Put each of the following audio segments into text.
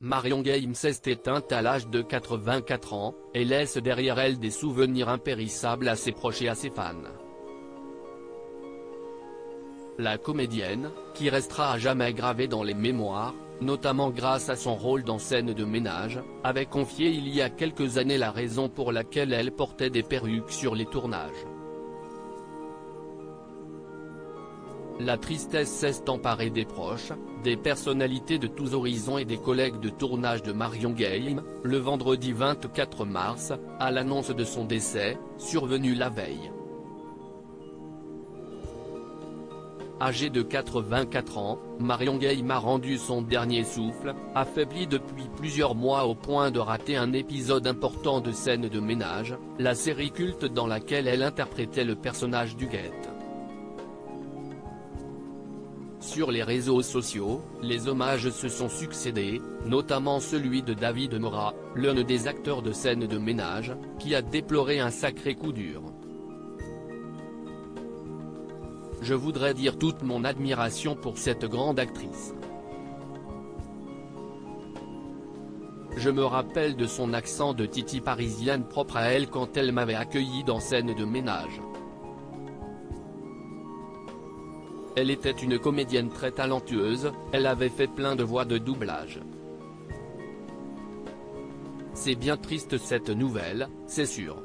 Marion Games s'est éteinte à l'âge de 84 ans, et laisse derrière elle des souvenirs impérissables à ses proches et à ses fans. La comédienne, qui restera à jamais gravée dans les mémoires, notamment grâce à son rôle dans Scène de ménage, avait confié il y a quelques années la raison pour laquelle elle portait des perruques sur les tournages. La tristesse s'est emparée des proches, des personnalités de tous horizons et des collègues de tournage de Marion Games, le vendredi 24 mars, à l'annonce de son décès, survenu la veille. Âgée de 84 ans, Marion Games a rendu son dernier souffle, affaiblie depuis plusieurs mois au point de rater un épisode important de Scène de ménage, la série culte dans laquelle elle interprétait le personnage d'Huguette. Sur les réseaux sociaux, les hommages se sont succédé, notamment celui de David Morat, l'un des acteurs de Scène de ménage, qui a déploré un sacré coup dur. Je voudrais dire toute mon admiration pour cette grande actrice. Je me rappelle de son accent de Titi parisienne propre à elle quand elle m'avait accueilli dans Scène de ménage. Elle était une comédienne très talentueuse, elle avait fait plein de voix de doublage. C'est bien triste cette nouvelle, c'est sûr.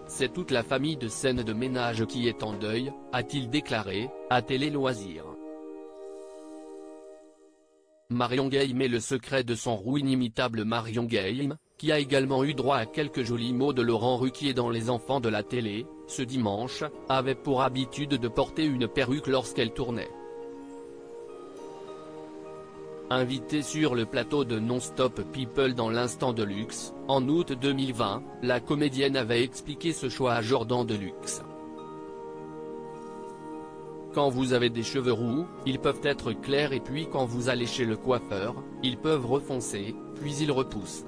C'est toute la famille de Scène de ménage qui est en deuil, a-t-il déclaré, à Télé Loisirs. Marion Games est le secret de son roux inimitable Marion Games, qui a également eu droit à quelques jolis mots de Laurent Ruquier dans Les Enfants de la télé, ce dimanche, avait pour habitude de porter une perruque lorsqu'elle tournait. Invitée sur le plateau de Non-Stop People dans l'Instant de Luxe, en août 2020, la comédienne avait expliqué ce choix à Jordan Deluxe. Quand vous avez des cheveux roux, ils peuvent être clairs et puis quand vous allez chez le coiffeur, ils peuvent refoncer, puis ils repoussent.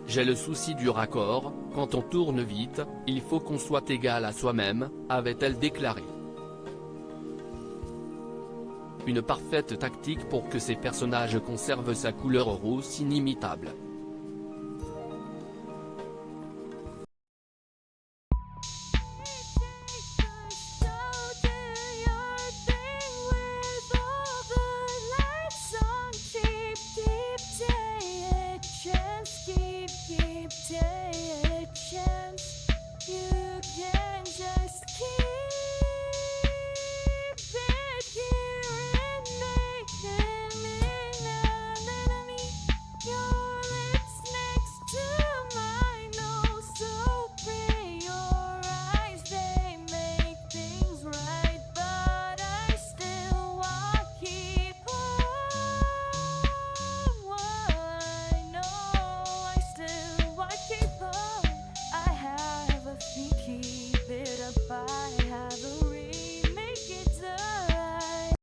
J'ai le souci du raccord, quand on tourne vite, il faut qu'on soit égal à soi-même, avait-elle déclaré. Une parfaite tactique pour que ces personnages conservent sa couleur rousse inimitable.